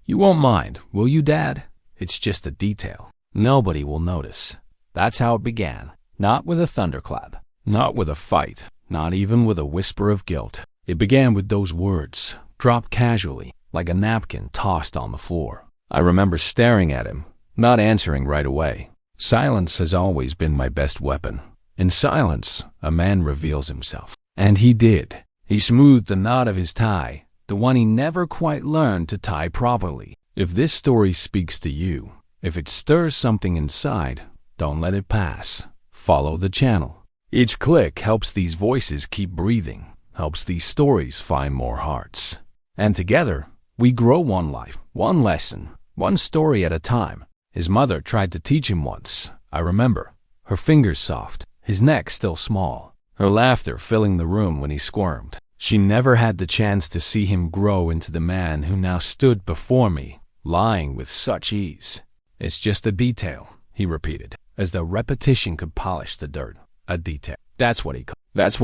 You won't mind, will you, Dad? It's just a detail. Nobody will notice. That's how it began. Not with a thunderclap. Not with a fight. Not even with a whisper of guilt. It began with those words, dropped casually, like a napkin tossed on the floor. I remember staring at him, not answering right away. Silence has always been my best weapon. In silence, a man reveals himself. And he did. He smoothed the knot of his tie, the one he never quite learned to tie properly. If this story speaks to you, if it stirs something inside, don't let it pass. Follow the channel. Each click helps these voices keep breathing, helps these stories find more hearts. And together, we grow one life, one lesson, one story at a time. His mother tried to teach him once, I remember. Her fingers soft, his neck still small, her laughter filling the room when he squirmed. She never had the chance to see him grow into the man who now stood before me, lying with such ease. It's just a detail, he repeated, as though repetition could polish the dirt. A detail. That's what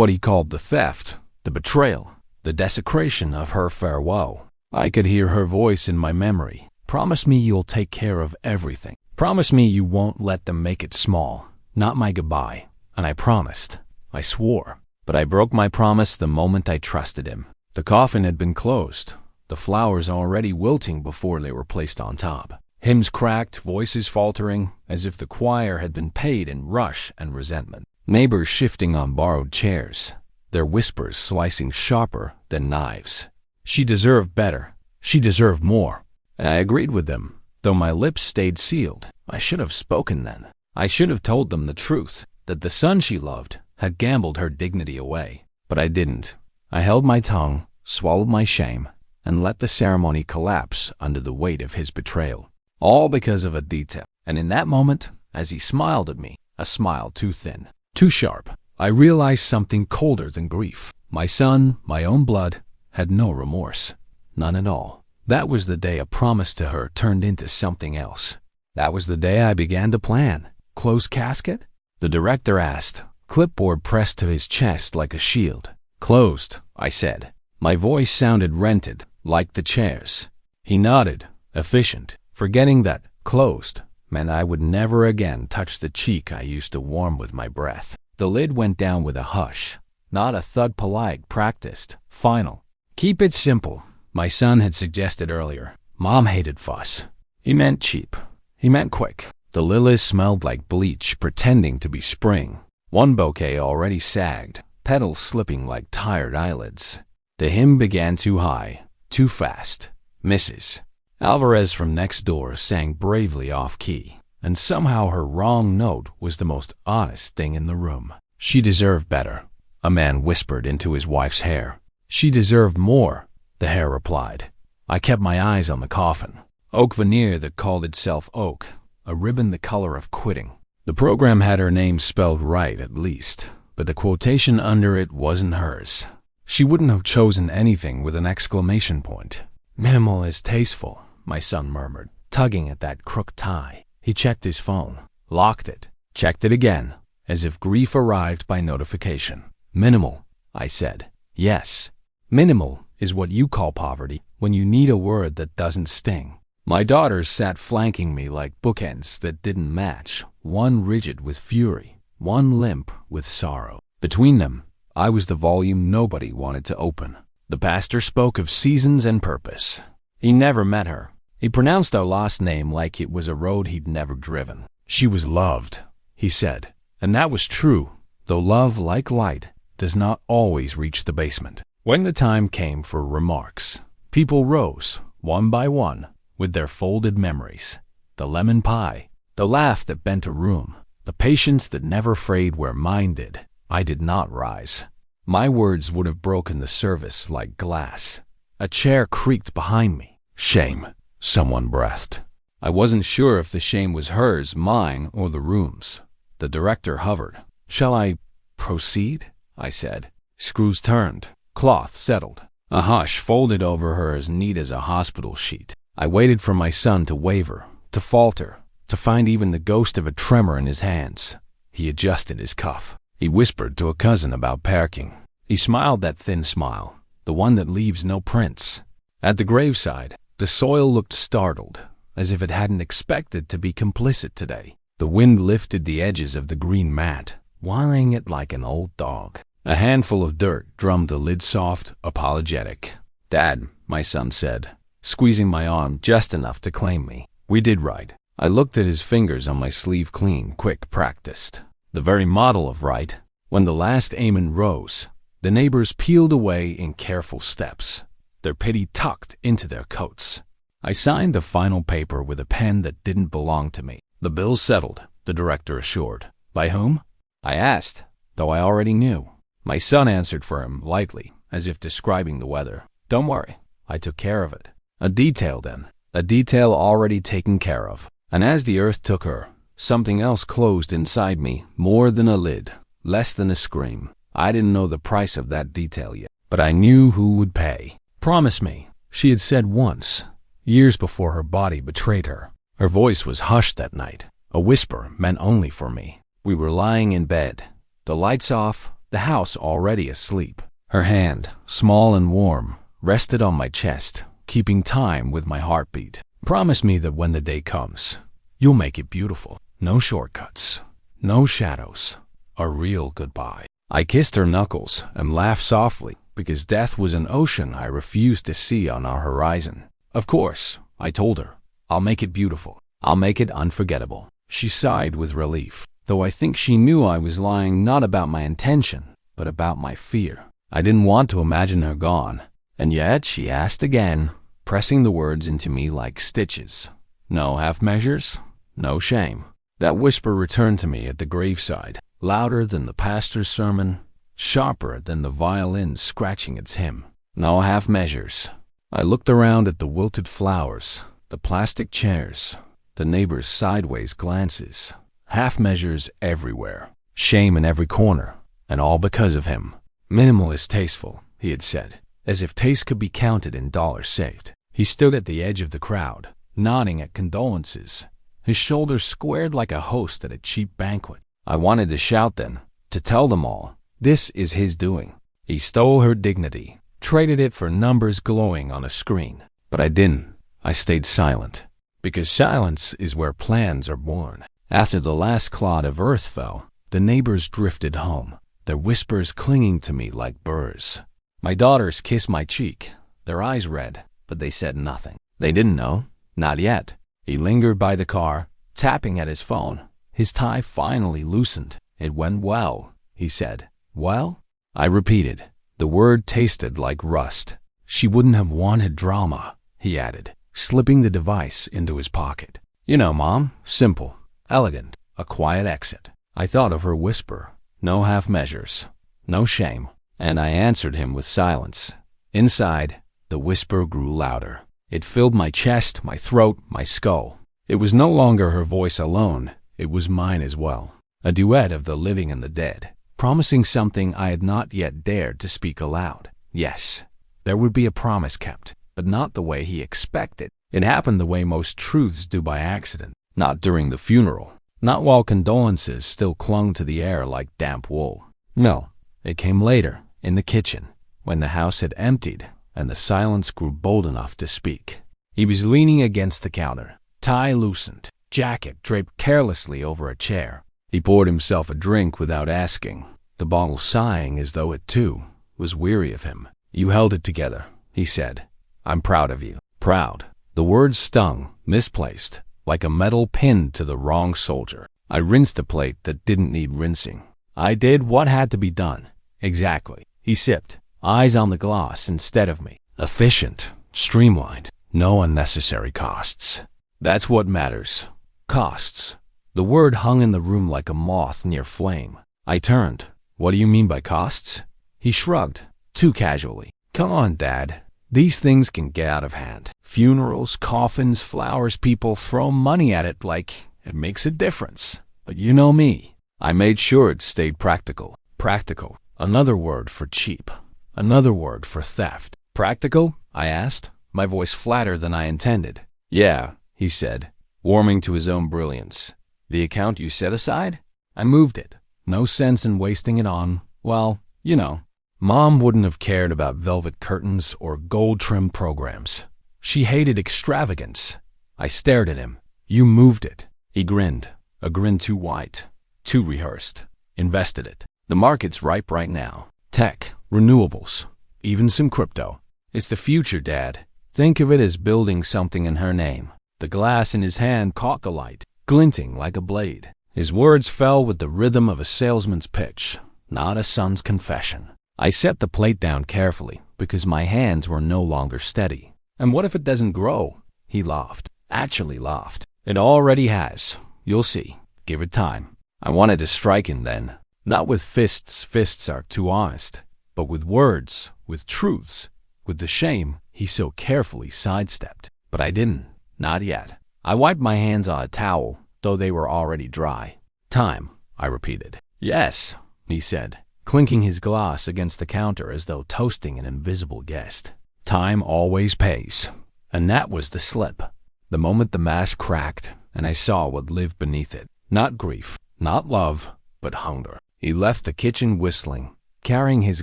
he called the theft, the betrayal, the desecration of her farewell. I could hear her voice in my memory. Promise me you'll take care of everything. Promise me you won't let them make it small. Not my goodbye. And I promised. I swore. But I broke my promise the moment I trusted him. The coffin had been closed, the flowers already wilting before they were placed on top. Hymns cracked, voices faltering, as if the choir had been paid in rush and resentment. Neighbors shifting on borrowed chairs, their whispers slicing sharper than knives. She deserved better. She deserved more. And I agreed with them, though my lips stayed sealed. I should have spoken then. I should have told them the truth, that the son she loved had gambled her dignity away. But I didn't. I held my tongue, swallowed my shame, and let the ceremony collapse under the weight of his betrayal. All because of a detail. And in that moment, as he smiled at me, a smile too thin, too sharp, I realized something colder than grief. My son, my own blood, had no remorse. None at all. That was the day a promise to her turned into something else. That was the day I began to plan. Closed casket? The director asked, clipboard pressed to his chest like a shield. Closed, I said. My voice sounded rented, like the chairs. He nodded, efficient, forgetting that closed meant I would never again touch the cheek I used to warm with my breath. The lid went down with a hush, not a thud, polite, practiced, final. Keep it simple, my son had suggested earlier. Mom hated fuss. He meant cheap. He meant quick. The lilies smelled like bleach, pretending to be spring. One bouquet already sagged, petals slipping like tired eyelids. The hymn began too high, too fast. Mrs. Alvarez from next door sang bravely off-key, and somehow her wrong note was the most honest thing in the room. She deserved better, a man whispered into his wife's hair. She deserved more, the hair replied. I kept my eyes on the coffin. Oak veneer that called itself oak, a ribbon the color of quitting. The program had her name spelled right at least, but the quotation under it wasn't hers. She wouldn't have chosen anything with an exclamation point. Minimal is tasteful, my son murmured, tugging at that crook tie. He checked his phone, locked it, checked it again, as if grief arrived by notification. Minimal, I said. Yes. Minimal is what you call poverty when you need a word that doesn't sting. My daughters sat flanking me like bookends that didn't match, one rigid with fury, one limp with sorrow. Between them, I was the volume nobody wanted to open. The pastor spoke of seasons and purpose. He never met her. He pronounced our last name like it was a road he'd never driven. She was loved, he said. And that was true, though love, like light, does not always reach the basement. When the time came for remarks, people rose, one by one, with their folded memories. The lemon pie, the laugh that bent a room, the patience that never frayed where mine did. I did not rise. My words would have broken the service like glass. A chair creaked behind me. Shame, someone breathed. I wasn't sure if the shame was hers, mine, or the room's. The director hovered. Shall I proceed? I said. Screws turned. Cloth settled. A hush folded over her as neat as a hospital sheet. I waited for my son to waver, to falter, to find even the ghost of a tremor in his hands. He adjusted his cuff. He whispered to a cousin about parking. He smiled that thin smile, the one that leaves no prints. At the graveside, The soil looked startled, as if it hadn't expected to be complicit today. The wind lifted the edges of the green mat, whining it like an old dog. A handful of dirt drummed the lid soft, apologetic. "Dad," my son said, squeezing my arm just enough to claim me. "We did right." I looked at his fingers on my sleeve, clean, quick, practiced. The very model of right. When the last amen rose, the neighbors peeled away in careful steps, their pity tucked into their coats. I signed the final paper with a pen that didn't belong to me. "The bill's settled," the director assured. "By whom?" I asked, though I already knew. My son answered for him lightly, as if describing the weather. "Don't worry, I took care of it." A detail then. A detail already taken care of. And as the earth took her, something else closed inside me, more than a lid, less than a scream. I didn't know the price of that detail yet, but I knew who would pay. "Promise me," she had said once, years before her body betrayed her. Her voice was hushed that night, a whisper meant only for me. We were lying in bed, the lights off, the house already asleep. Her hand, small and warm, rested on my chest, keeping time with my heartbeat. "Promise me that when the day comes, you'll make it beautiful. No shortcuts, no shadows, a real goodbye." I kissed her knuckles and laughed softly, because death was an ocean I refused to see on our horizon. "Of course," I told her, "I'll make it beautiful. I'll make it unforgettable." She sighed with relief, though I think she knew I was lying not about my intention, but about my fear. I didn't want to imagine her gone, and yet she asked again, pressing the words into me like stitches. "No half measures, no shame." That whisper returned to me at the graveside, louder than the pastor's sermon, sharper than the violin scratching its hymn. No half measures. I looked around at the wilted flowers, the plastic chairs, the neighbors' sideways glances. Half measures everywhere, shame in every corner, and all because of him. "Minimal is tasteful," he had said, as if taste could be counted in dollars saved. He stood at the edge of the crowd, nodding at condolences, his shoulders squared like a host at a cheap banquet. I wanted to shout then, to tell them all, this is his doing. He stole her dignity, traded it for numbers glowing on a screen. But I didn't. I stayed silent, because silence is where plans are born. After the last clod of earth fell, the neighbors drifted home, their whispers clinging to me like burrs. My daughters kissed my cheek, their eyes red, but they said nothing. They didn't know, not yet. He lingered by the car, tapping at his phone. His tie finally loosened. "It went well," he said. "Well?" I repeated. The word tasted like rust. "She wouldn't have wanted drama," he added, slipping the device into his pocket. "You know, Mom, simple, elegant, a quiet exit." I thought of her whisper, no half measures, no shame, and I answered him with silence. Inside, the whisper grew louder. It filled my chest, my throat, my skull. It was no longer her voice alone, it was mine as well. A duet of the living and the dead, promising something I had not yet dared to speak aloud. Yes, there would be a promise kept, but not the way he expected. It happened the way most truths do by accident, not during the funeral, not while condolences still clung to the air like damp wool. No, it came later, in the kitchen, when the house had emptied and the silence grew bold enough to speak. He was leaning against the counter, tie loosened, jacket draped carelessly over a chair. He poured himself a drink without asking, the bottle sighing as though it, too, was weary of him. "You held it together," he said. "I'm proud of you." Proud. The word stung, misplaced, like a metal pinned to the wrong soldier. I rinsed a plate that didn't need rinsing. I did what had to be done. Exactly. He sipped, eyes on the glass instead of me. Efficient, streamlined, no unnecessary costs. That's what matters. Costs. The word hung in the room like a moth near flame. I turned. "What do you mean by costs?" He shrugged, too casually. "Come on, Dad. These things can get out of hand. Funerals, coffins, flowers, people throw money at it like it makes a difference. But you know me." I made sure it stayed practical. Practical. Another word for cheap. Another word for theft. "Practical?" I asked, my voice flatter than I intended. "Yeah," he said, warming to his own brilliance. "The account you set aside?" I moved it. No sense in wasting it on, well, you know. Mom wouldn't have cared about velvet curtains or gold-trimmed programs. She hated extravagance. I stared at him. You moved it. He grinned, a grin too wide, too rehearsed. Invested it. The market's ripe right now. Tech, renewables, even some crypto. It's the future, Dad. Think of it as building something in her name. The glass in his hand caught the light, glinting like a blade. His words fell with the rhythm of a salesman's pitch, not a son's confession. I set the plate down carefully because my hands were no longer steady. And what if it doesn't grow? He laughed. Actually laughed. It already has. You'll see. Give it time. I wanted to strike him then. Not with fists. Fists are too honest. But with words, with truths, with the shame he so carefully sidestepped. But I didn't. Not yet. I wiped my hands on a towel, though they were already dry. Time, I repeated. Yes, he said, clinking his glass against the counter as though toasting an invisible guest. Time always pays. And that was the slip. The moment the mask cracked, and I saw what lived beneath it. Not grief, not love, but hunger. He left the kitchen whistling, carrying his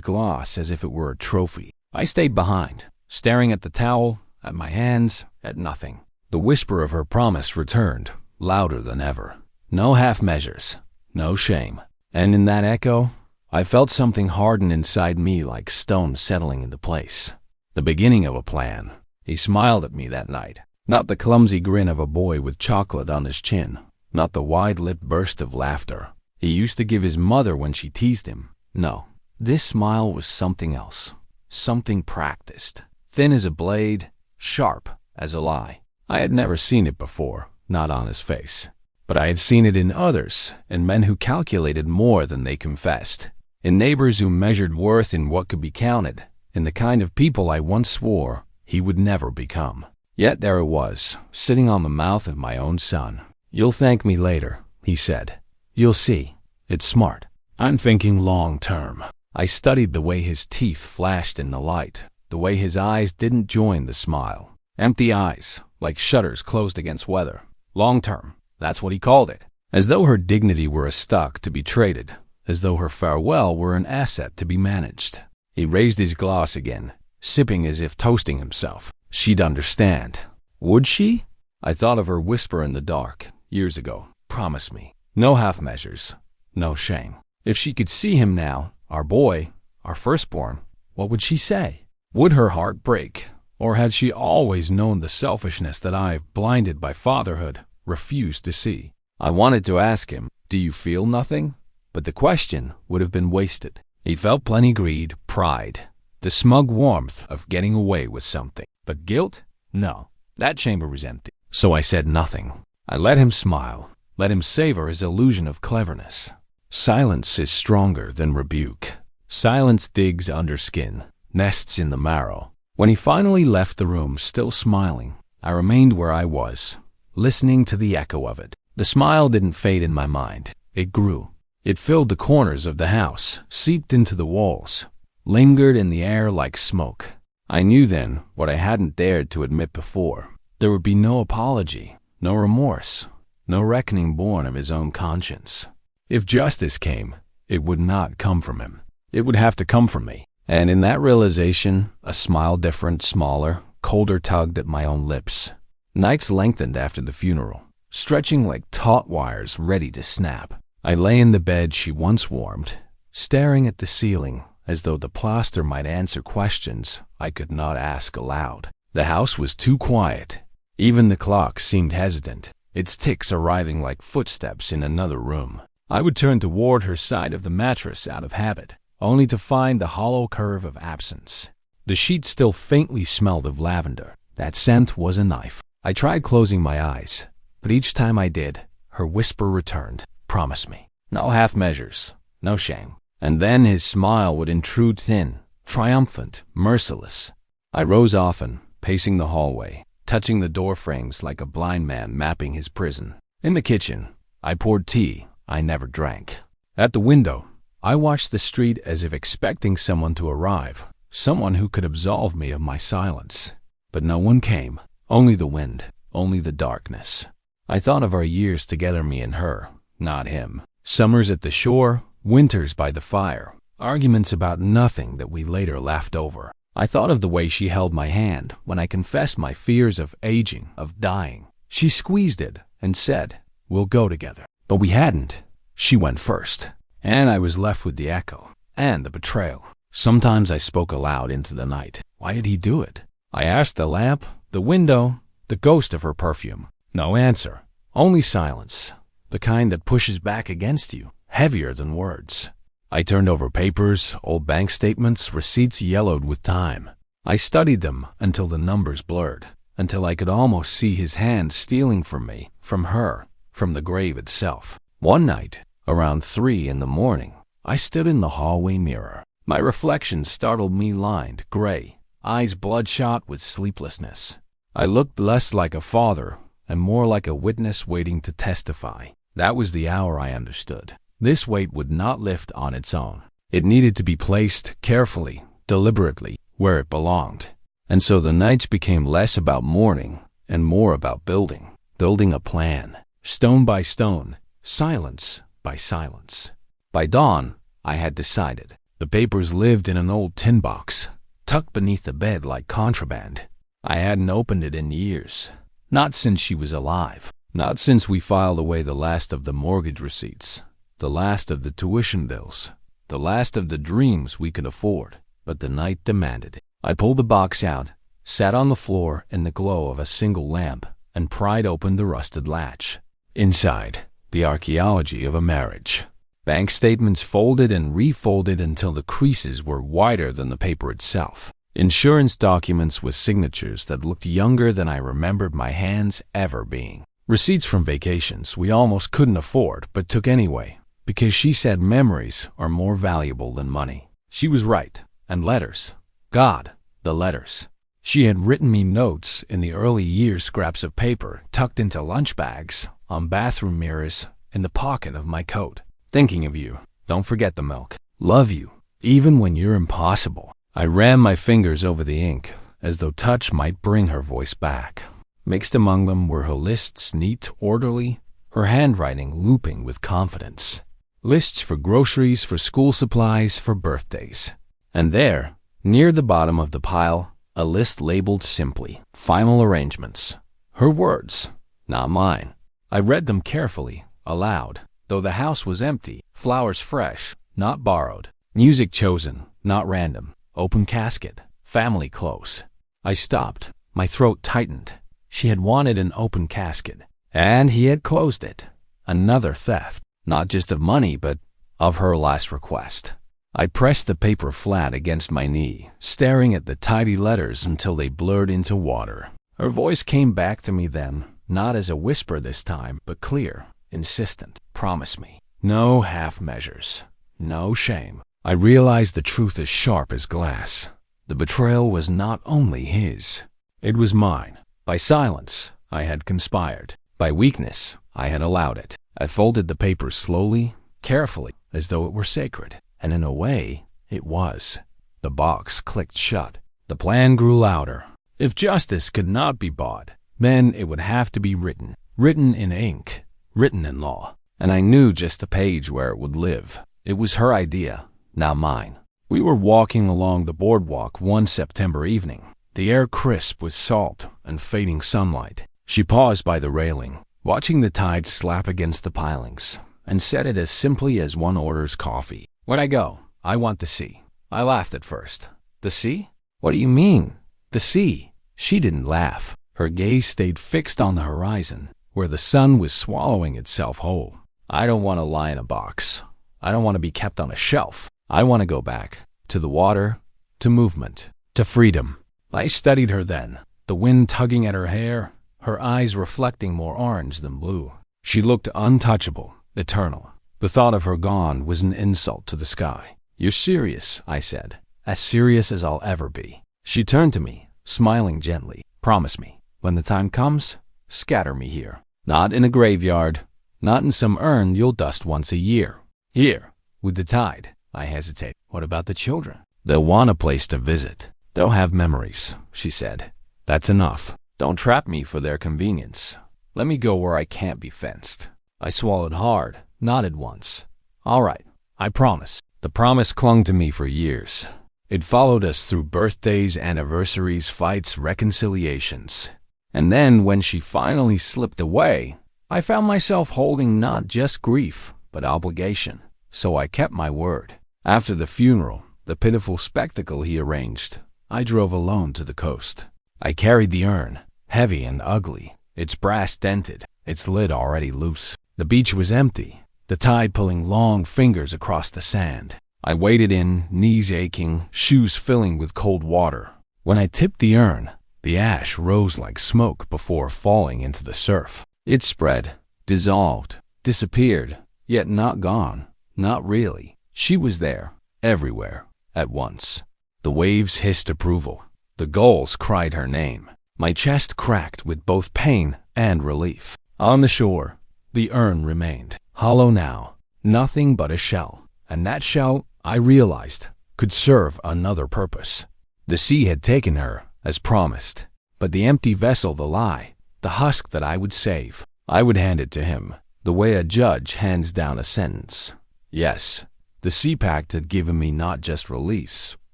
glass as if it were a trophy. I stayed behind, staring at the towel, at my hands, at nothing. The whisper of her promise returned, louder than ever. No half measures, no shame. And in that echo, I felt something harden inside me like stone settling into place. The beginning of a plan. He smiled at me that night. Not the clumsy grin of a boy with chocolate on his chin. Not the wide-lipped burst of laughter he used to give his mother when she teased him. No, this smile was something else. Something practiced. Thin as a blade, sharp as a lie. I had never seen it before, not on his face. But I had seen it in others, in men who calculated more than they confessed. In neighbors who measured worth in what could be counted. In the kind of people I once swore he would never become. Yet there it was, sitting on the mouth of my own son. You'll thank me later, he said. You'll see. It's smart. I'm thinking long term. I studied the way his teeth flashed in the light, the way his eyes didn't join the smile. Empty eyes, like shutters closed against weather. Long term, that's what he called it. As though her dignity were a stock to be traded, as though her farewell were an asset to be managed. He raised his glass again, sipping as if toasting himself. She'd understand. Would she? I thought of her whisper in the dark, years ago. Promise me. No half measures. No shame. If she could see him now, our boy, our firstborn, what would she say? Would her heart break? Or had she always known the selfishness that I, blinded by fatherhood, refused to see? I wanted to ask him, do you feel nothing? But the question would have been wasted. He felt plenty greed, pride, the smug warmth of getting away with something. But guilt? No, that chamber was empty. So I said nothing. I let him smile, let him savor his illusion of cleverness. Silence is stronger than rebuke. Silence digs under skin, nests in the marrow. When he finally left the room, still smiling, I remained where I was, listening to the echo of it. The smile didn't fade in my mind. It grew. It filled the corners of the house, seeped into the walls, lingered in the air like smoke. I knew then what I hadn't dared to admit before. There would be no apology, no remorse, no reckoning born of his own conscience. If justice came, it would not come from him. It would have to come from me. And in that realization, a smile different, smaller, colder tugged at my own lips. Nights lengthened after the funeral, stretching like taut wires ready to snap. I lay in the bed she once warmed, staring at the ceiling as though the plaster might answer questions I could not ask aloud. The house was too quiet. Even the clock seemed hesitant, its ticks arriving like footsteps in another room. I would turn toward her side of the mattress out of habit, only to find the hollow curve of absence. The sheet still faintly smelled of lavender. That scent was a knife. I tried closing my eyes, but each time I did, her whisper returned. Promise me. No half measures, no shame. And then his smile would intrude thin, triumphant, merciless. I rose often, pacing the hallway, touching the door frames like a blind man mapping his prison. In the kitchen, I poured tea I never drank. At the window, I watched the street as if expecting someone to arrive, someone who could absolve me of my silence. But no one came, only the wind, only the darkness. I thought of our years together, me and her, not him. Summers at the shore, winters by the fire, arguments about nothing that we later laughed over. I thought of the way she held my hand when I confessed my fears of aging, of dying. She squeezed it and said, "We'll go together." But we hadn't. She went first, and I was left with the echo and the betrayal. Sometimes I spoke aloud into the night. Why did he do it? I asked the lamp, the window, the ghost of her perfume. No answer. Only silence. The kind that pushes back against you, heavier than words. I turned over papers, old bank statements, receipts yellowed with time. I studied them until the numbers blurred, until I could almost see his hand stealing from me, from her, from the grave itself. One night, around 3 in the morning, I stood in the hallway mirror. My reflection startled me, lined, gray, eyes bloodshot with sleeplessness. I looked less like a father and more like a witness waiting to testify. That was the hour I understood. This weight would not lift on its own. It needed to be placed carefully, deliberately, where it belonged. And so the nights became less about mourning and more about building a plan, stone by stone, silence by silence. By dawn, I had decided. The papers lived in an old tin box, tucked beneath the bed like contraband. I hadn't opened it in years, not since she was alive, not since we filed away the last of the mortgage receipts, the last of the tuition bills, the last of the dreams we could afford. But the night demanded it. I pulled the box out, sat on the floor in the glow of a single lamp, and pried open the rusted latch. Inside, the archaeology of a marriage. Bank statements folded and refolded until the creases were wider than the paper itself. Insurance documents with signatures that looked younger than I remembered my hands ever being. Receipts from vacations we almost couldn't afford but took anyway, because she said memories are more valuable than money. She was right. And letters. God, the letters. She had written me notes in the early years, scraps of paper tucked into lunch bags, on bathroom mirrors, in the pocket of my coat. Thinking of you. Don't forget the milk. Love you, even when you're impossible. I ran my fingers over the ink, as though touch might bring her voice back. Mixed among them were her lists, neat, orderly, her handwriting looping with confidence. Lists for groceries, for school supplies, for birthdays. And there, near the bottom of the pile, a list labeled simply, "Final Arrangements." Her words, not mine. I read them carefully, aloud. Though the house was empty, flowers fresh, not borrowed, music chosen, not random, open casket, family close. I stopped. My throat tightened. She had wanted an open casket, and he had closed it. Another theft, not just of money, but of her last request. I pressed the paper flat against my knee, staring at the tidy letters until they blurred into water. Her voice came back to me then, not as a whisper this time, but clear, insistent. Promise me. No half measures. No shame. I realized the truth as sharp as glass. The betrayal was not only his. It was mine. By silence, I had conspired. By weakness, I had allowed it. I folded the paper slowly, carefully, as though it were sacred. And in a way, it was. The box clicked shut. The plan grew louder. If justice could not be bought, then it would have to be written. Written in ink. Written in law. And I knew just the page where it would live. It was her idea, not mine. We were walking along the boardwalk one September evening. The air crisp with salt and fading sunlight. She paused by the railing, watching the tide slap against the pilings, and said it as simply as one orders coffee. "Where'd I go? I want the sea." I laughed at first. "The sea? What do you mean? The sea?" She didn't laugh. Her gaze stayed fixed on the horizon, where the sun was swallowing itself whole. "I don't want to lie in a box. I don't want to be kept on a shelf. I want to go back. To the water, to movement, to freedom." I studied her then, the wind tugging at her hair, her eyes reflecting more orange than blue. She looked untouchable, eternal. The thought of her gone was an insult to the sky. "You're serious," I said, "as serious as I'll ever be." She turned to me, smiling gently. "Promise me, when the time comes, scatter me here. Not in a graveyard, not in some urn you'll dust once a year. Here, with the tide." I hesitate. "What about the children?" "They'll want a place to visit. They'll have memories," she said. "That's enough. Don't trap me for their convenience. Let me go where I can't be fenced." I swallowed hard, nodded once. "All right, I promise." The promise clung to me for years. It followed us through birthdays, anniversaries, fights, reconciliations. And then, when she finally slipped away, I found myself holding not just grief, but obligation. So I kept my word. After the funeral, the pitiful spectacle he arranged, I drove alone to the coast. I carried the urn, heavy and ugly, its brass dented, its lid already loose. The beach was empty, the tide pulling long fingers across the sand. I waded in, knees aching, shoes filling with cold water. When I tipped the urn, the ash rose like smoke before falling into the surf. It spread, dissolved, disappeared, yet not gone, not really. She was there, everywhere, at once. The waves hissed approval. The gulls cried her name. My chest cracked with both pain and relief. On the shore, the urn remained, hollow now, nothing but a shell. And that shell, I realized, could serve another purpose. The sea had taken her, as promised, but the empty vessel, the lie, the husk that I would save, I would hand it to him, the way a judge hands down a sentence. Yes, the sea pact had given me not just release,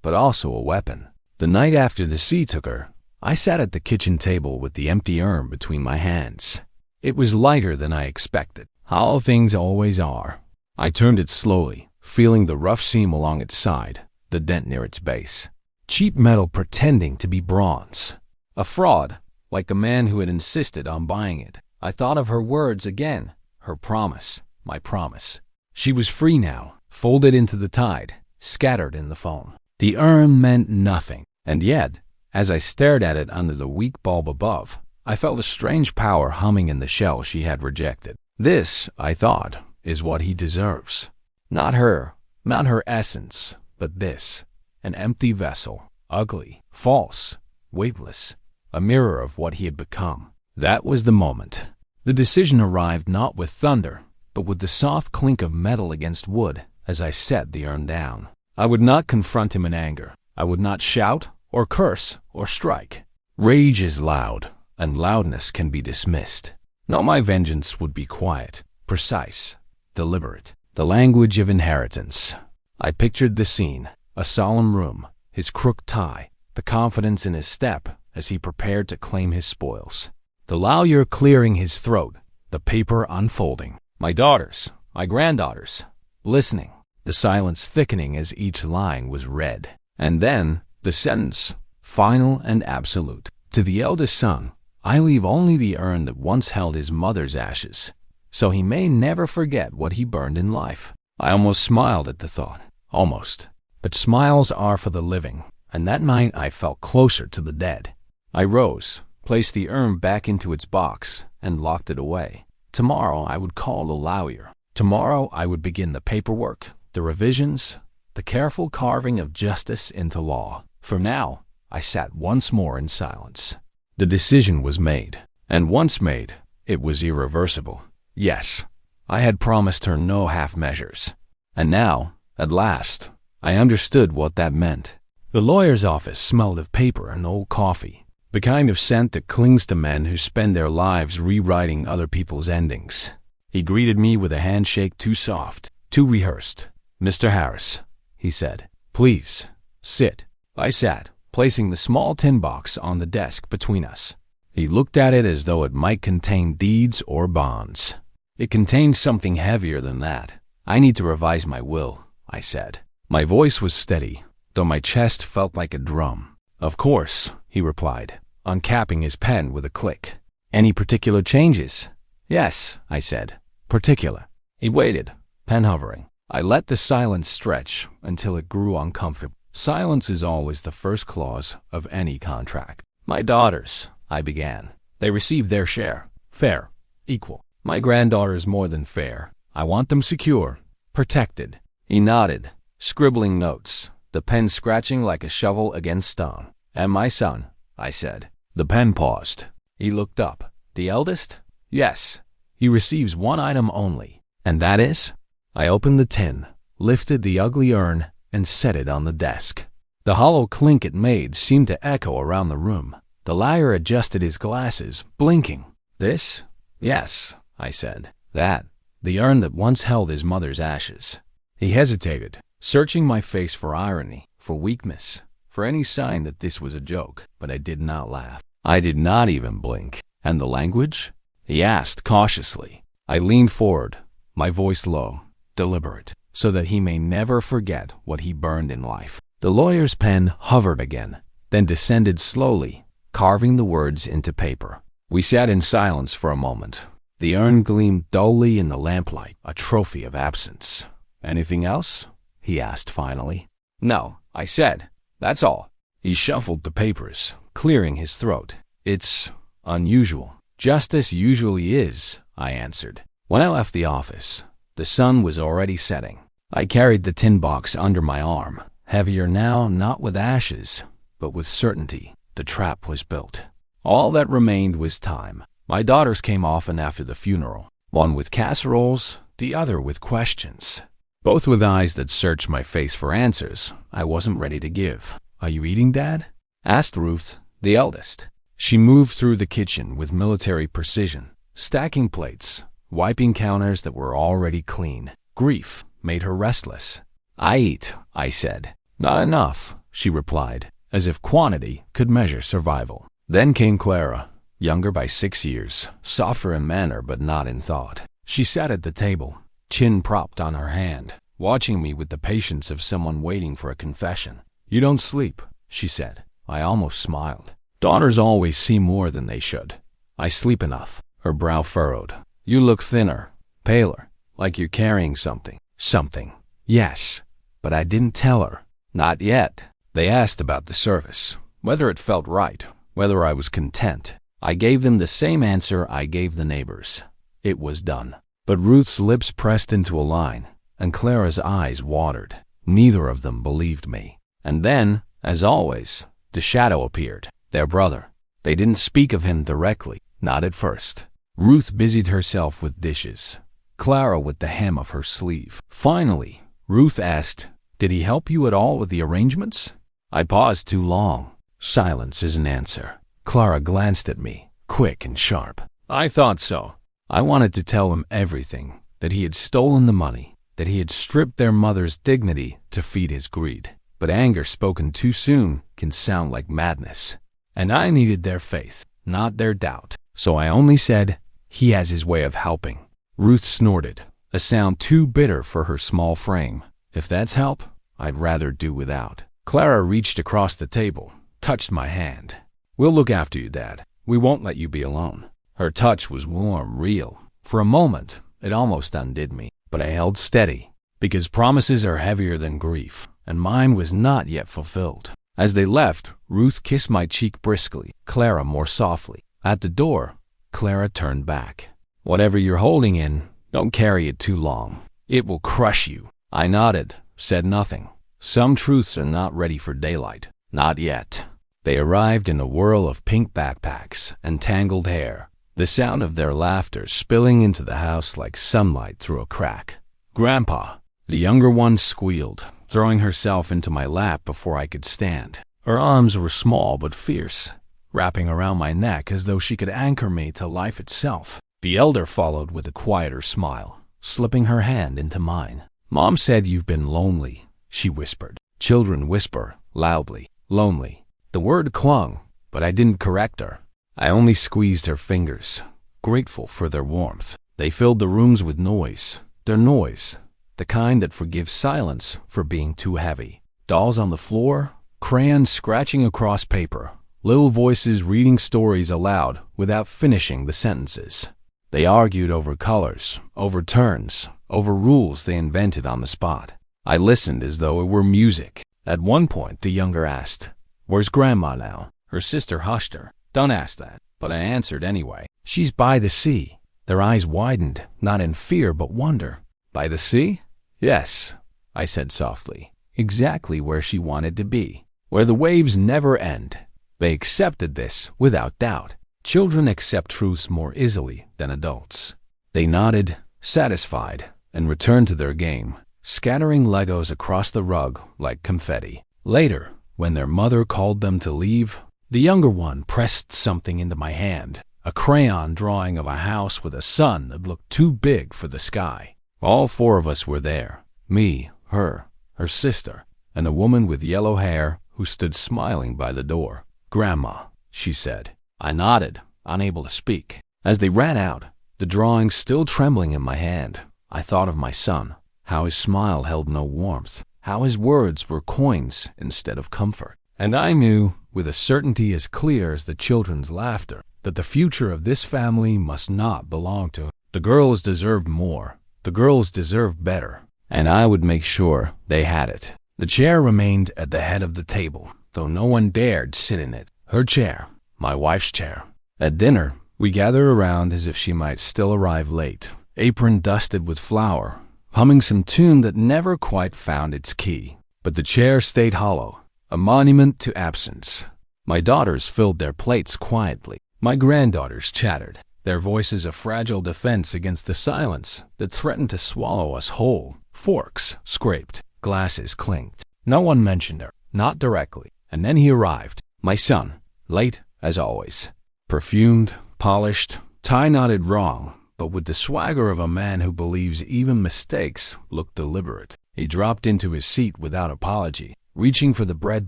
but also a weapon. The night after the sea took her, I sat at the kitchen table with the empty urn between my hands. It was lighter than I expected. How things always are. I turned it slowly, feeling the rough seam along its side, the dent near its base. Cheap metal pretending to be bronze. A fraud, like a man who had insisted on buying it. I thought of her words again, her promise, my promise. She was free now, folded into the tide, scattered in the foam. The urn meant nothing, and yet, as I stared at it under the weak bulb above, I felt a strange power humming in the shell she had rejected. This, I thought, is what he deserves. Not her, not her essence, but this, an empty vessel, ugly, false, weightless, a mirror of what he had become. That was the moment. The decision arrived not with thunder, but with the soft clink of metal against wood as I set the urn down. I would not confront him in anger. I would not shout or curse or strike. Rage is loud, and loudness can be dismissed. No, my vengeance would be quiet, precise, deliberate, the language of inheritance. I pictured the scene, a solemn room, his crooked tie, the confidence in his step as he prepared to claim his spoils. The lawyer clearing his throat, the paper unfolding. My daughters, my granddaughters, listening, the silence thickening as each line was read. And then, the sentence, final and absolute. To the eldest son, I leave only the urn that once held his mother's ashes, so he may never forget what he burned in life. I almost smiled at the thought, almost. But smiles are for the living, and that night I felt closer to the dead. I rose, placed the urn back into its box, and locked it away. Tomorrow I would call the lawyer. Tomorrow I would begin the paperwork, the revisions, the careful carving of justice into law. For now, I sat once more in silence. The decision was made, and once made, it was irreversible. Yes, I had promised her no half measures. And now, at last, I understood what that meant. The lawyer's office smelled of paper and old coffee, the kind of scent that clings to men who spend their lives rewriting other people's endings. He greeted me with a handshake too soft, too rehearsed. "Mr. Harris," he said, "please, sit." I sat, placing the small tin box on the desk between us. He looked at it as though it might contain deeds or bonds. "It contains something heavier than that. I need to revise my will," I said. My voice was steady, though my chest felt like a drum. "Of course," he replied, uncapping his pen with a click. "Any particular changes?" "Yes," I said, "particular." He waited, pen hovering. I let the silence stretch until it grew uncomfortable. Silence is always the first clause of any contract. "My daughters," I began. "They received their share. Fair. Equal. My granddaughters more than fair. I want them secure. Protected." He nodded, scribbling notes, the pen scratching like a shovel against stone. "And my son," I said. The pen paused. He looked up. "The eldest?" "Yes. He receives one item only." "And that is?" I opened the tin, lifted the ugly urn, and set it on the desk. The hollow clink it made seemed to echo around the room. The liar adjusted his glasses, blinking. "This?" "Yes," I said. "That. The urn that once held his mother's ashes." He hesitated, searching my face for irony, for weakness, for any sign that this was a joke, but I did not laugh. I did not even blink. "And the language?" he asked cautiously. I leaned forward, my voice low, deliberate, so that he may never forget what he burned in life. The lawyer's pen hovered again, then descended slowly, carving the words into paper. We sat in silence for a moment. The urn gleamed dully in the lamplight, a trophy of absence. "Anything else?" he asked finally. "No," I said. "That's all." He shuffled the papers, clearing his throat. "It's unusual." "Justice usually is," I answered. When I left the office, the sun was already setting. I carried the tin box under my arm, heavier now not with ashes, but with certainty. The trap was built. All that remained was time. My daughters came often after the funeral, one with casseroles, the other with questions, both with eyes that searched my face for answers I wasn't ready to give. "Are you eating, Dad?" asked Ruth, the eldest. She moved through the kitchen with military precision, stacking plates, wiping counters that were already clean. Grief made her restless. "I eat," I said. "Not enough," she replied, as if quantity could measure survival. Then came Clara, younger by 6 years, softer in manner but not in thought. She sat at the table, chin propped on her hand, watching me with the patience of someone waiting for a confession. "You don't sleep," she said. I almost smiled. "Daughters always see more than they should." "I sleep enough." Her brow furrowed. "You look thinner, paler, like you're carrying something." "Something, yes, but I didn't tell her." "Not yet." They asked about the service, whether it felt right, whether I was content. I gave them the same answer I gave the neighbors. It was done. But Ruth's lips pressed into a line, and Clara's eyes watered. Neither of them believed me. And then, as always, the shadow appeared, their brother. They didn't speak of him directly, not at first. Ruth busied herself with dishes, Clara with the hem of her sleeve. Finally, Ruth asked, "Did he help you at all with the arrangements?" I paused too long. Silence is an answer. Clara glanced at me, quick and sharp. I thought so. I wanted to tell him everything, that he had stolen the money, that he had stripped their mother's dignity to feed his greed. But anger spoken too soon can sound like madness. And I needed their faith, not their doubt. So I only said, "He has his way of helping." Ruth snorted, a sound too bitter for her small frame. "If that's help, I'd rather do without." Clara reached across the table, touched my hand. "We'll look after you, Dad. We won't let you be alone." Her touch was warm, real. For a moment, it almost undid me. But I held steady, because promises are heavier than grief, and mine was not yet fulfilled. As they left, Ruth kissed my cheek briskly, Clara more softly. At the door, Clara turned back. "Whatever you're holding in, don't carry it too long. It will crush you." I nodded, said nothing. Some truths are not ready for daylight. Not yet. They arrived in a whirl of pink backpacks and tangled hair, the sound of their laughter spilling into the house like sunlight through a crack. "Grandpa!" The younger one squealed, throwing herself into my lap before I could stand. Her arms were small but fierce, wrapping around my neck as though she could anchor me to life itself. The elder followed with a quieter smile, slipping her hand into mine. "Mom said you've been lonely," she whispered. Children whisper, loudly, lonely. The word clung, but I didn't correct her. I only squeezed her fingers, grateful for their warmth. They filled the rooms with noise, their noise, the kind that forgives silence for being too heavy. Dolls on the floor, crayons scratching across paper, little voices reading stories aloud without finishing the sentences. They argued over colors, over turns, over rules they invented on the spot. I listened as though it were music. At one point, the younger asked, "Where's Grandma now?" Her sister hushed her. "Don't ask that." But I answered anyway. "She's by the sea." Their eyes widened, not in fear but wonder. "By the sea?" "Yes," I said softly. "Exactly where she wanted to be, where the waves never end." They accepted this without doubt. Children accept truths more easily than adults. They nodded, satisfied, and returned to their game, scattering Legos across the rug like confetti. Later, when their mother called them to leave, the younger one pressed something into my hand, a crayon drawing of a house with a sun that looked too big for the sky. All four of us were there, me, her sister, and a woman with yellow hair who stood smiling by the door. "Grandma," she said. I nodded, unable to speak. As they ran out, the drawing still trembling in my hand, I thought of my son, how his smile held no warmth, how his words were coins instead of comfort. And I knew, with a certainty as clear as the children's laughter, that the future of this family must not belong to him. The girls deserved more. The girls deserved better. And I would make sure they had it. The chair remained at the head of the table, though no one dared sit in it. Her chair, my wife's chair. At dinner, we gathered around as if she might still arrive late, apron dusted with flour, humming some tune that never quite found its key. But the chair stayed hollow, a monument to absence. My daughters filled their plates quietly. My granddaughters chattered, their voices a fragile defense against the silence that threatened to swallow us whole. Forks scraped, glasses clinked. No one mentioned her, not directly. And then he arrived, my son, late as always. Perfumed, polished, tie knotted wrong, but with the swagger of a man who believes even mistakes look deliberate. He dropped into his seat without apology, reaching for the bread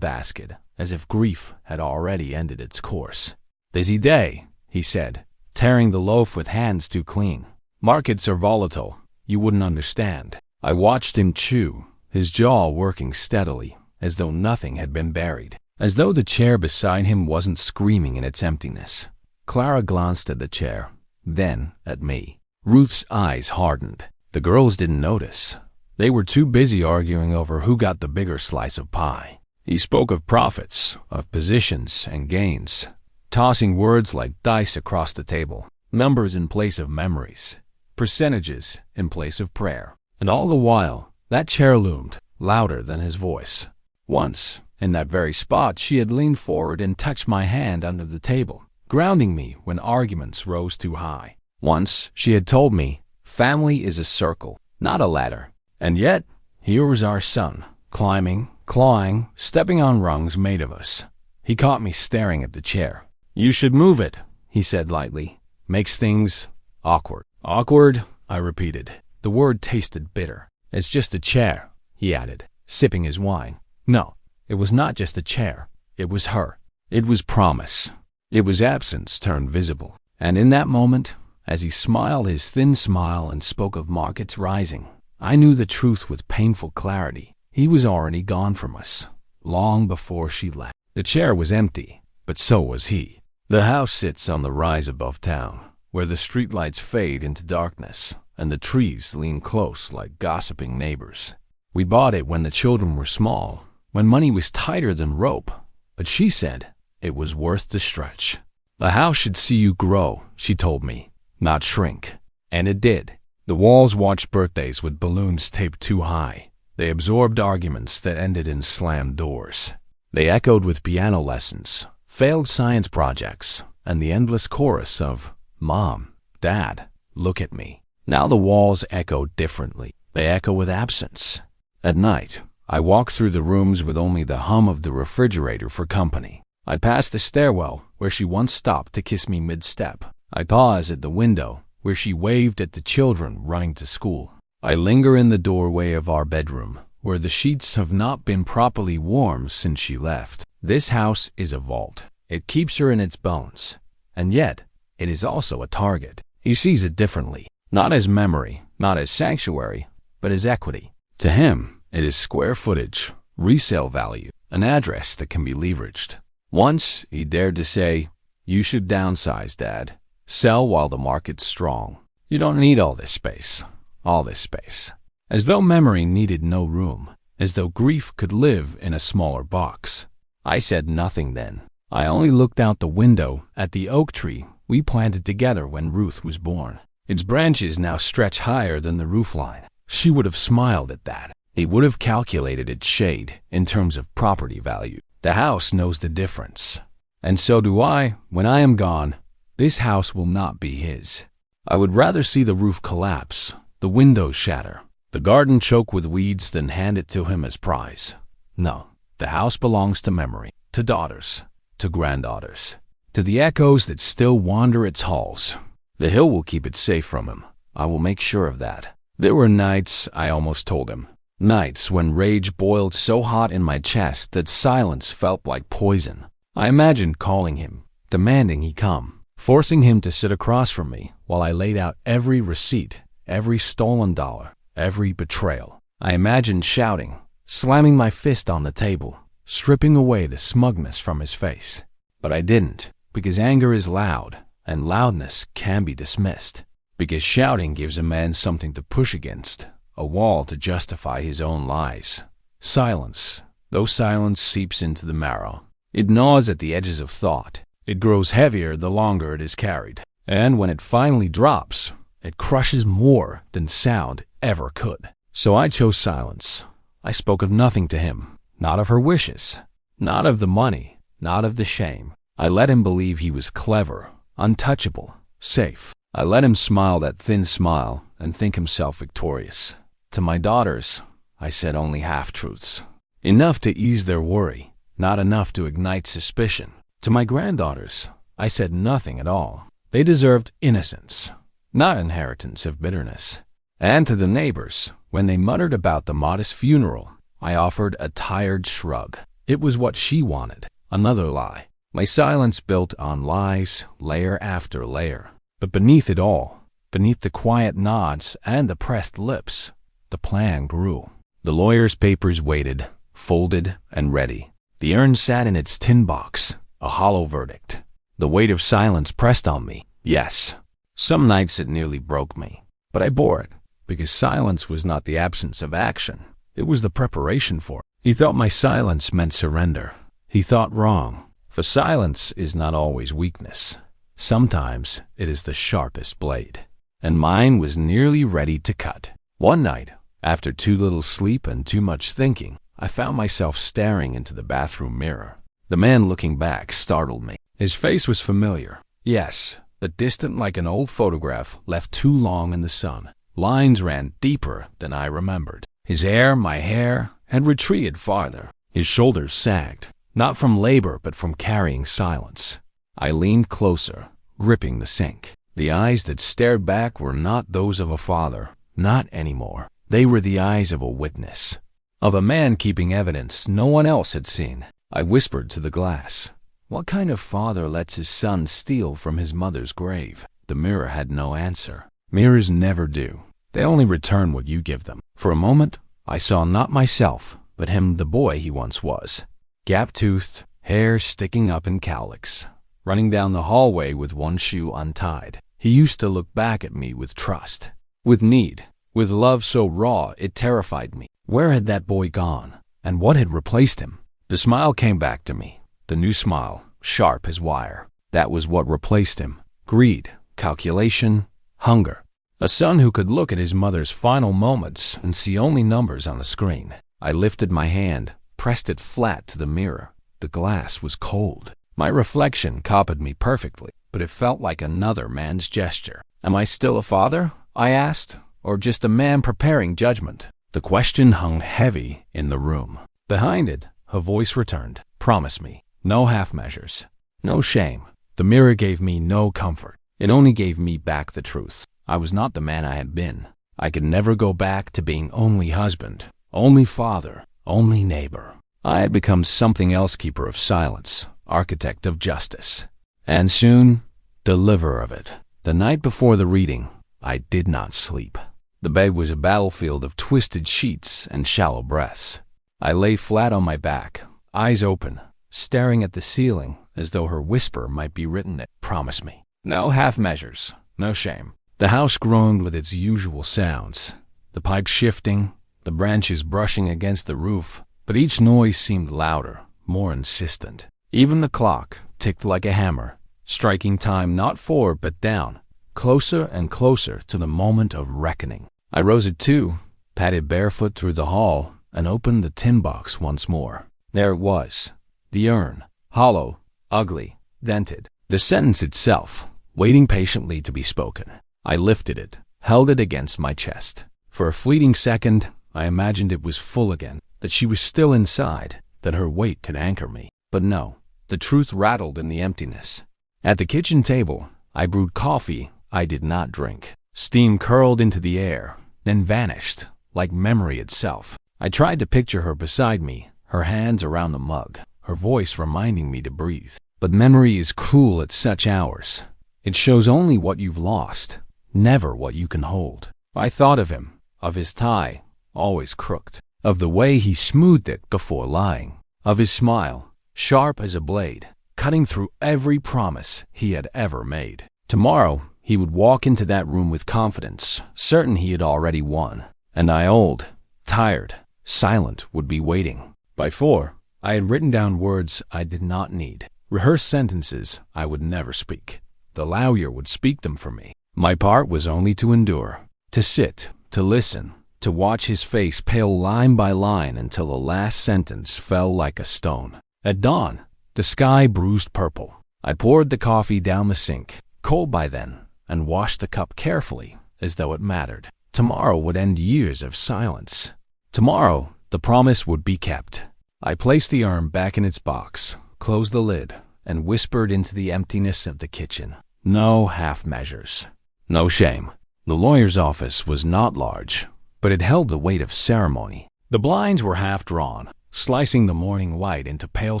basket, as if grief had already ended its course. "Busy day," he said, tearing the loaf with hands too clean. "Markets are volatile. You wouldn't understand." I watched him chew, his jaw working steadily, as though nothing had been buried, as though the chair beside him wasn't screaming in its emptiness. Clara glanced at the chair, then at me. Ruth's eyes hardened. The girls didn't notice. They were too busy arguing over who got the bigger slice of pie. He spoke of profits, of positions and gains, tossing words like dice across the table, numbers in place of memories, percentages in place of prayer. And all the while, that chair loomed, louder than his voice. Once, in that very spot, she had leaned forward and touched my hand under the table, grounding me when arguments rose too high. Once, she had told me, family is a circle, not a ladder. And yet, here was our son, climbing, clawing, stepping on rungs made of us. He caught me staring at the chair. "You should move it," he said lightly. "Makes things awkward." "Awkward?" I repeated. The word tasted bitter. "It's just a chair," he added, sipping his wine. No, it was not just a chair. It was her. It was promise. It was absence turned visible. And in that moment, as he smiled his thin smile and spoke of markets rising, I knew the truth with painful clarity. He was already gone from us, long before she left. The chair was empty, but so was he. The house sits on the rise above town, where the streetlights fade into darkness, and the trees lean close like gossiping neighbors. We bought it when the children were small, when money was tighter than rope, but she said it was worth the stretch. "The house should see you grow," she told me, "not shrink." And it did. The walls watched birthdays with balloons taped too high. They absorbed arguments that ended in slammed doors. They echoed with piano lessons, failed science projects, and the endless chorus of, "Mom, Dad, look at me." Now the walls echo differently. They echo with absence. At night, I walk through the rooms with only the hum of the refrigerator for company. I pass the stairwell where she once stopped to kiss me mid-step. I pause at the window where she waved at the children running to school. I linger in the doorway of our bedroom, where the sheets have not been properly warmed since she left. This house is a vault. It keeps her in its bones. And yet, it is also a target. He sees it differently, not as memory, not as sanctuary, but as equity. To him, it is square footage, resale value, an address that can be leveraged. Once, he dared to say, "You should downsize, Dad. Sell while the market's strong. You don't need all this space. All this space." As though memory needed no room, as though grief could live in a smaller box. I said nothing then. I only looked out the window at the oak tree we planted together when Ruth was born. Its branches now stretch higher than the roofline. She would have smiled at that. He would have calculated its shade in terms of property value. The house knows the difference. And so do I. When I am gone, this house will not be his. I would rather see the roof collapse, the windows shatter, the garden choke with weeds than hand it to him as prize. No, the house belongs to memory, to daughters, to granddaughters, to the echoes that still wander its halls. The hill will keep it safe from him. I will make sure of that. There were nights, I almost told him, Nights when rage boiled so hot in my chest that silence felt like poison. I imagined calling him, demanding he come, forcing him to sit across from me while I laid out every receipt, every stolen dollar, every betrayal. I imagined shouting, slamming my fist on the table, stripping away the smugness from his face. But I didn't, because anger is loud, and loudness can be dismissed. Because shouting gives a man something to push against, a wall to justify his own lies. Silence, though silence seeps into the marrow. It gnaws at the edges of thought. It grows heavier the longer it is carried. And when it finally drops, it crushes more than sound ever could. So I chose silence. I spoke of nothing to him, not of her wishes, not of the money, not of the shame. I let him believe he was clever, untouchable, safe. I let him smile that thin smile and think himself victorious. To my daughters, I said only half-truths. Enough to ease their worry, not enough to ignite suspicion. To my granddaughters, I said nothing at all. They deserved innocence, not inheritance of bitterness. And to the neighbors, when they muttered about the modest funeral, I offered a tired shrug. It was what she wanted, another lie. My silence built on lies, layer after layer. But beneath it all, beneath the quiet nods and the pressed lips, the plan grew. The lawyer's papers waited, folded and ready. The urn sat in its tin box, a hollow verdict. The weight of silence pressed on me, yes. Some nights it nearly broke me, but I bore it, because silence was not the absence of action. It was the preparation for it. He thought my silence meant surrender. He thought wrong, for silence is not always weakness. Sometimes it is the sharpest blade. And mine was nearly ready to cut. One night, after too little sleep and too much thinking, I found myself staring into the bathroom mirror. The man looking back startled me. His face was familiar. Yes, but distant like an old photograph left too long in the sun. Lines ran deeper than I remembered. His hair, my hair, had retreated farther. His shoulders sagged, not from labor but from carrying silence. I leaned closer, gripping the sink. The eyes that stared back were not those of a father, not anymore. They were the eyes of a witness, of a man keeping evidence no one else had seen. I whispered to the glass, "What kind of father lets his son steal from his mother's grave?" The mirror had no answer. Mirrors never do. They only return what you give them. For a moment, I saw not myself, but him, the boy he once was. Gap-toothed, hair sticking up in cowlicks, running down the hallway with one shoe untied. He used to look back at me with trust, with need, with love so raw it terrified me. Where had that boy gone, and what had replaced him? The smile came back to me, the new smile, sharp as wire. That was what replaced him. Greed, calculation, hunger. A son who could look at his mother's final moments and see only numbers on the screen. I lifted my hand, pressed it flat to the mirror. The glass was cold. My reflection copied me perfectly, but it felt like another man's gesture. Am I still a father? I asked, or just a man preparing judgment? The question hung heavy in the room. Behind it, her voice returned. Promise me, no half measures, no shame. The mirror gave me no comfort. It only gave me back the truth. I was not the man I had been. I could never go back to being only husband, only father, only neighbor. I had become something else, keeper of silence, architect of justice, and soon, deliverer of it. The night before the reading, I did not sleep. The bed was a battlefield of twisted sheets and shallow breaths. I lay flat on my back, eyes open, staring at the ceiling as though her whisper might be written there. Promise me. No half measures, no shame. The house groaned with its usual sounds, the pipes shifting, the branches brushing against the roof, but each noise seemed louder, more insistent. Even the clock ticked like a hammer, striking time not forward but down, closer and closer to the moment of reckoning. I rose at 2, padded barefoot through the hall, and opened the tin box once more. There it was, the urn, hollow, ugly, dented. The sentence itself, waiting patiently to be spoken. I lifted it, held it against my chest. For a fleeting second, I imagined it was full again, that she was still inside, that her weight could anchor me. But no, the truth rattled in the emptiness. At the kitchen table, I brewed coffee I did not drink. Steam curled into the air, then vanished, like memory itself. I tried to picture her beside me, her hands around the mug, her voice reminding me to breathe. But memory is cruel at such hours. It shows only what you've lost, never what you can hold. I thought of him, of his tie, always crooked, of the way he smoothed it before lying, of his smile, sharp as a blade, cutting through every promise he had ever made. Tomorrow, he would walk into that room with confidence, certain he had already won. And I, old, tired, silent, would be waiting. By 4, I had written down words I did not need, rehearsed sentences I would never speak. The lawyer would speak them for me. My part was only to endure, to sit, to listen, to watch his face pale line by line until the last sentence fell like a stone. At dawn, the sky bruised purple. I poured the coffee down the sink, cold by then, and washed the cup carefully, as though it mattered. Tomorrow would end years of silence. Tomorrow, the promise would be kept. I placed the urn back in its box, closed the lid, and whispered into the emptiness of the kitchen. No half measures. No shame. The lawyer's office was not large, but it held the weight of ceremony. The blinds were half drawn, slicing the morning light into pale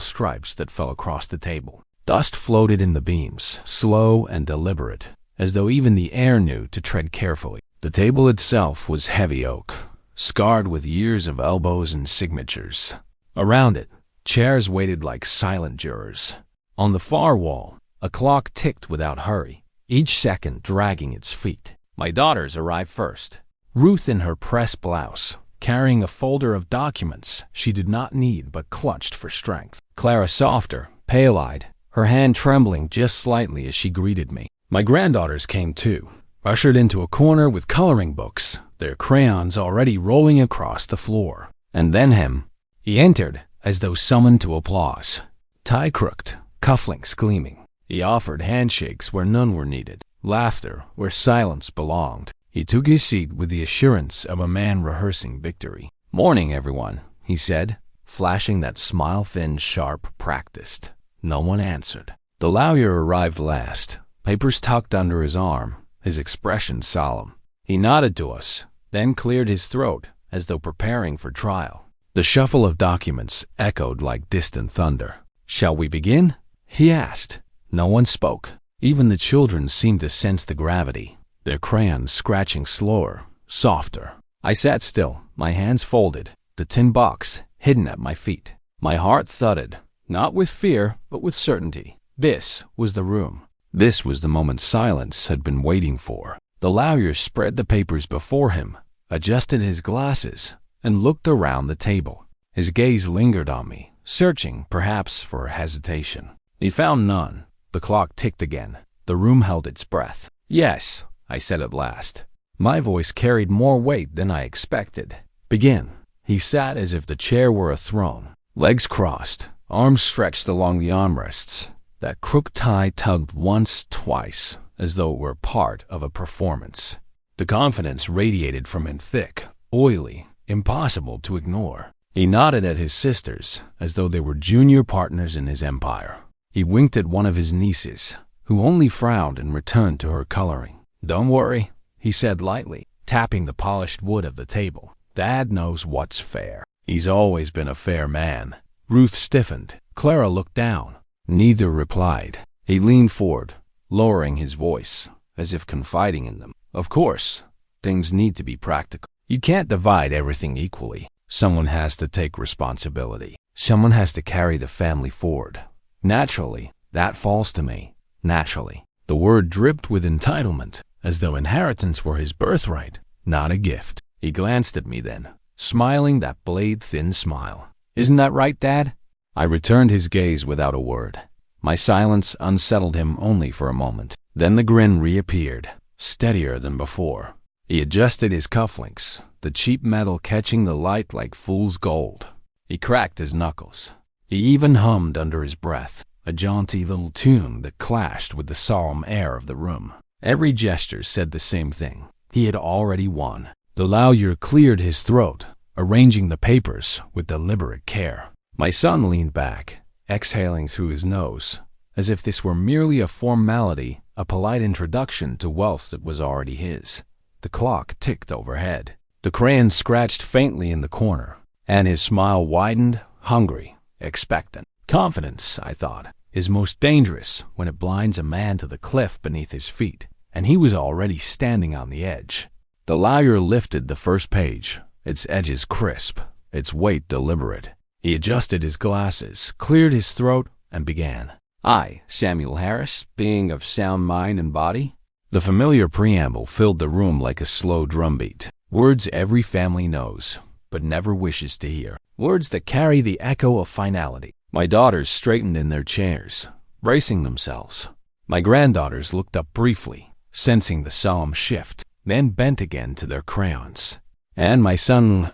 stripes that fell across the table. Dust floated in the beams, slow and deliberate, as though even the air knew to tread carefully. The table itself was heavy oak, scarred with years of elbows and signatures. Around it, chairs waited like silent jurors. On the far wall, a clock ticked without hurry, each second dragging its feet. My daughters arrived first. Ruth in her press blouse, carrying a folder of documents she did not need but clutched for strength. Clara softer, pale-eyed, her hand trembling just slightly as she greeted me. My granddaughters came too, ushered into a corner with coloring books, their crayons already rolling across the floor. And then him. He entered as though summoned to applause. Tie crooked, cufflinks gleaming. He offered handshakes where none were needed, laughter where silence belonged. He took his seat with the assurance of a man rehearsing victory. "Morning, everyone," he said, flashing that smile thin, sharp, practiced. No one answered. The lawyer arrived last, papers tucked under his arm, his expression solemn. He nodded to us, then cleared his throat as though preparing for trial. The shuffle of documents echoed like distant thunder. "Shall we begin?" he asked. No one spoke. Even the children seemed to sense the gravity, their crayons scratching slower, softer. I sat still, my hands folded, the tin box hidden at my feet. My heart thudded, not with fear, but with certainty. This was the room. This was the moment silence had been waiting for. The lawyer spread the papers before him, adjusted his glasses, and looked around the table. His gaze lingered on me, searching, perhaps, for a hesitation. He found none. The clock ticked again. The room held its breath. "Yes," I said at last. My voice carried more weight than I expected. "Begin." He sat as if the chair were a throne, legs crossed, arms stretched along the armrests. That crooked tie tugged once, twice, as though it were part of a performance. The confidence radiated from him thick, oily, impossible to ignore. He nodded at his sisters, as though they were junior partners in his empire. He winked at one of his nieces, who only frowned and returned to her coloring. "Don't worry," he said lightly, tapping the polished wood of the table. "Dad knows what's fair. He's always been a fair man." Ruth stiffened. Clara looked down. Neither replied. He leaned forward, lowering his voice, as if confiding in them. "Of course, things need to be practical. You can't divide everything equally. Someone has to take responsibility. Someone has to carry the family forward. Naturally, that falls to me. Naturally." The word dripped with entitlement, as though inheritance were his birthright, not a gift. He glanced at me then, smiling that blade-thin smile. "Isn't that right, Dad?" I returned his gaze without a word. My silence unsettled him only for a moment. Then the grin reappeared, steadier than before. He adjusted his cufflinks, the cheap metal catching the light like fool's gold. He cracked his knuckles. He even hummed under his breath, a jaunty little tune that clashed with the solemn air of the room. Every gesture said the same thing. He had already won. The lawyer cleared his throat, arranging the papers with deliberate care. My son leaned back, exhaling through his nose, as if this were merely a formality, a polite introduction to wealth that was already his. The clock ticked overhead. The crayon scratched faintly in the corner. And his smile widened, hungry, expectant. Confidence, I thought, is most dangerous when it blinds a man to the cliff beneath his feet, and he was already standing on the edge. The lawyer lifted the first page, its edges crisp, its weight deliberate. He adjusted his glasses, cleared his throat, and began. I, Samuel Harris, being of sound mind and body. The familiar preamble filled the room like a slow drumbeat. Words every family knows, but never wishes to hear. Words that carry the echo of finality. My daughters straightened in their chairs, bracing themselves. My granddaughters looked up briefly, sensing the solemn shift, then bent again to their crayons. And my son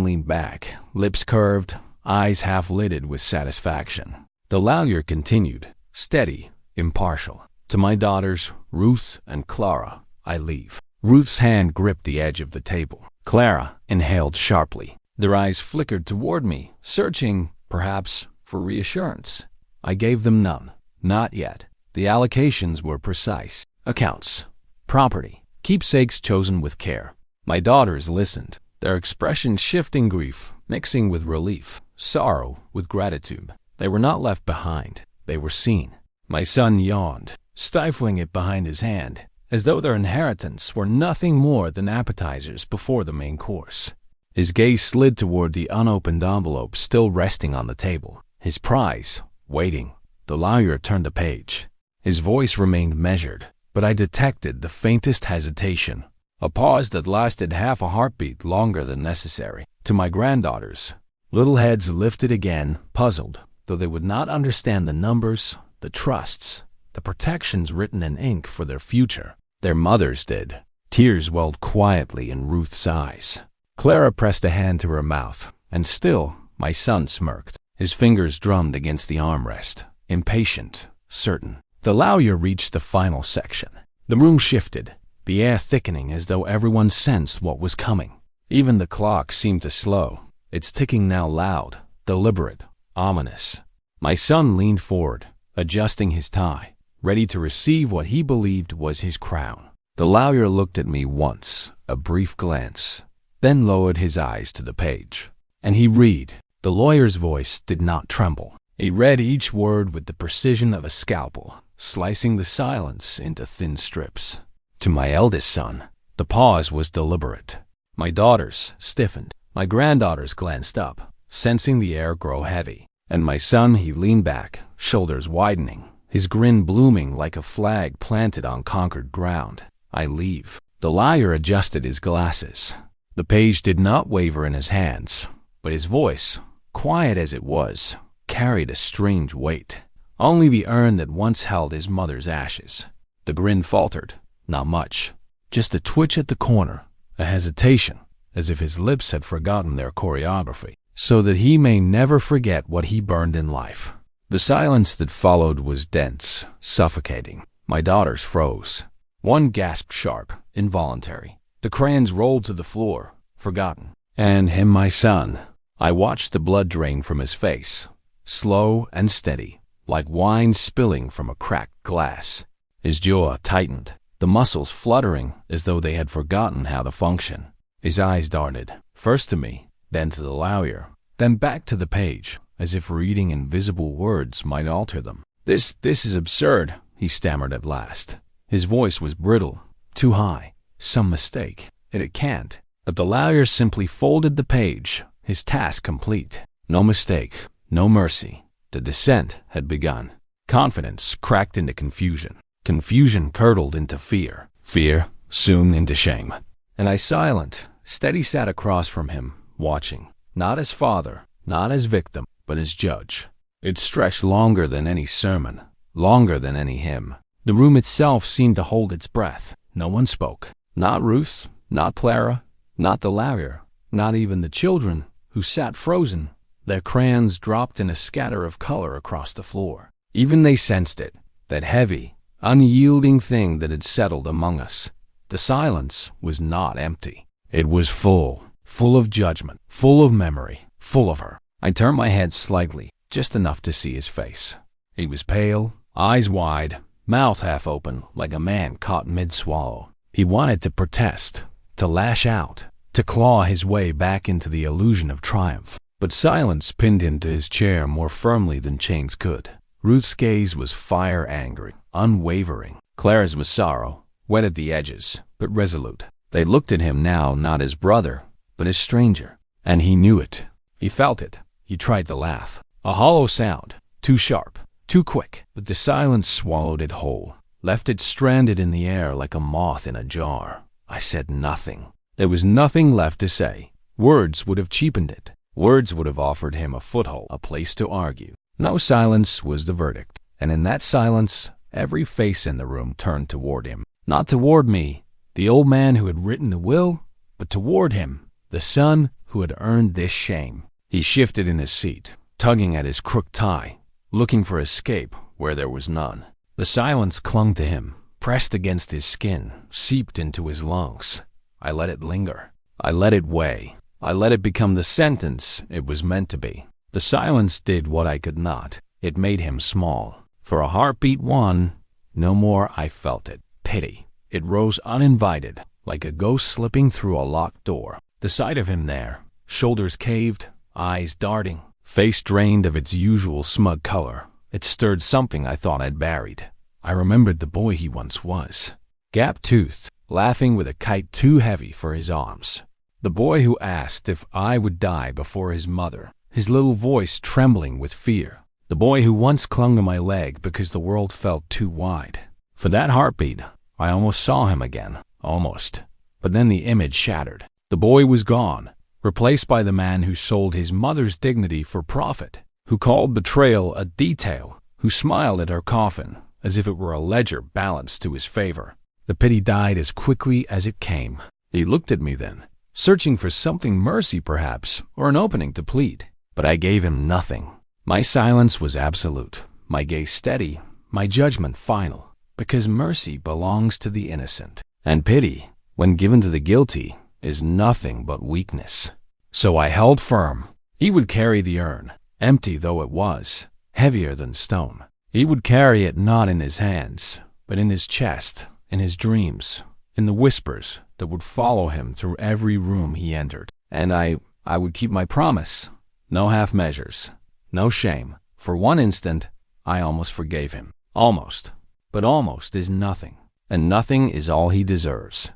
leaned back, lips curved, eyes half-lidded with satisfaction. The lawyer continued, steady, impartial. To my daughters, Ruth and Clara, I leave. Ruth's hand gripped the edge of the table. Clara inhaled sharply. Their eyes flickered toward me, searching, perhaps, for reassurance. I gave them none. Not yet. The allocations were precise. Accounts, property, keepsakes chosen with care. My daughters listened, their expressions shifting grief, mixing with relief, sorrow with gratitude. They were not left behind. They were seen. My son yawned, stifling it behind his hand, as though their inheritance were nothing more than appetizers before the main course. His gaze slid toward the unopened envelope still resting on the table. His prize, waiting. The lawyer turned a page. His voice remained measured, but I detected the faintest hesitation, a pause that lasted half a heartbeat longer than necessary. To my granddaughters, little heads lifted again, puzzled, though they would not understand the numbers, the trusts, the protections written in ink for their future. Their mothers did. Tears welled quietly in Ruth's eyes. Clara pressed a hand to her mouth, and still my son smirked. His fingers drummed against the armrest, impatient, certain. The lawyer reached the final section. The room shifted, the air thickening as though everyone sensed what was coming. Even the clock seemed to slow, its ticking now loud, deliberate, ominous. My son leaned forward, adjusting his tie, ready to receive what he believed was his crown. The lawyer looked at me once, a brief glance, then lowered his eyes to the page. And he read. The lawyer's voice did not tremble. He read each word with the precision of a scalpel, slicing the silence into thin strips. To my eldest son, the pause was deliberate. My daughters stiffened. My granddaughters glanced up, sensing the air grow heavy. And my son, he leaned back, shoulders widening, his grin blooming like a flag planted on conquered ground. I leave. The lawyer adjusted his glasses. The page did not waver in his hands, but his voice, quiet as it was, carried a strange weight. Only the urn that once held his mother's ashes. The grin faltered. Not much. Just a twitch at the corner, a hesitation, as if his lips had forgotten their choreography, so that he may never forget what he burned in life. The silence that followed was dense, suffocating. My daughters froze. One gasped sharp, involuntary. The crayons rolled to the floor, forgotten. And him, my son. I watched the blood drain from his face, slow and steady, like wine spilling from a cracked glass. His jaw tightened, the muscles fluttering as though they had forgotten how to function. His eyes darted, first to me, then to the lawyer, then back to the page, as if reading invisible words might alter them. This is absurd, he stammered at last. His voice was brittle, too high. Some mistake. It can't. But the lawyer simply folded the page, his task complete. No mistake, no mercy. The descent had begun. Confidence cracked into confusion. Confusion curdled into fear. Fear soon into shame. And I, silent, steady, sat across from him, watching. Not as father, not as victim, but as judge. It stretched longer than any sermon, longer than any hymn. The room itself seemed to hold its breath. No one spoke. Not Ruth, not Clara, not the lawyer, not even the children, who sat frozen, their crayons dropped in a scatter of color across the floor. Even they sensed it, that heavy, unyielding thing that had settled among us. The silence was not empty. It was full of judgment, full of memory, full of her. I turned my head slightly, just enough to see his face. He was pale, eyes wide, mouth half open, like a man caught mid-swallow. He wanted to protest, to lash out, to claw his way back into the illusion of triumph. But silence pinned him to his chair more firmly than chains could. Ruth's gaze was fire-angry, unwavering. Claire's was sorrow, wet at the edges, but resolute. They looked at him now not as brother, but as stranger. And he knew it. He felt it. He tried to laugh. A hollow sound, too sharp, too quick. But the silence swallowed it whole, left it stranded in the air like a moth in a jar. I said nothing. There was nothing left to say. Words would have cheapened it. Words would have offered him a foothold, a place to argue. No, silence was the verdict. And in that silence, every face in the room turned toward him. Not toward me, the old man who had written the will, but toward him, the son who had earned this shame. He shifted in his seat, tugging at his crooked tie, looking for escape where there was none. The silence clung to him, pressed against his skin, seeped into his lungs. I let it linger. I let it weigh. I let it become the sentence it was meant to be. The silence did what I could not. It made him small. For a heartbeat won, no more I felt it. Pity. It rose uninvited, like a ghost slipping through a locked door. The sight of him there, shoulders caved, eyes darting, face drained of its usual smug color, it stirred something I thought I'd buried. I remembered the boy he once was, gap-toothed, laughing with a kite too heavy for his arms. The boy who asked if I would die before his mother, his little voice trembling with fear. The boy who once clung to my leg because the world felt too wide. For that heartbeat, I almost saw him again. Almost. But then the image shattered. The boy was gone, replaced by the man who sold his mother's dignity for profit, who called betrayal a detail, who smiled at her coffin as if it were a ledger balanced to his favor. The pity died as quickly as it came. He looked at me then, searching for something, mercy perhaps, or an opening to plead. But I gave him nothing. My silence was absolute, my gaze steady, my judgment final, because mercy belongs to the innocent, and pity, when given to the guilty, is nothing but weakness. So I held firm. He would carry the urn, empty though it was, heavier than stone. He would carry it not in his hands, but in his chest, in his dreams, in the whispers that would follow him through every room he entered. And I would keep my promise. No half measures, no shame. For one instant, I almost forgave him. Almost. But almost is nothing, and nothing is all he deserves.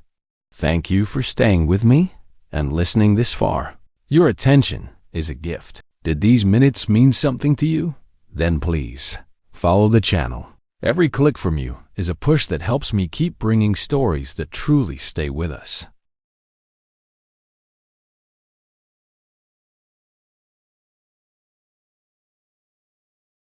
Thank you for staying with me and listening this far. Your attention is a gift. Did these minutes mean something to you? Then please, follow the channel. Every click from you is a push that helps me keep bringing stories that truly stay with us.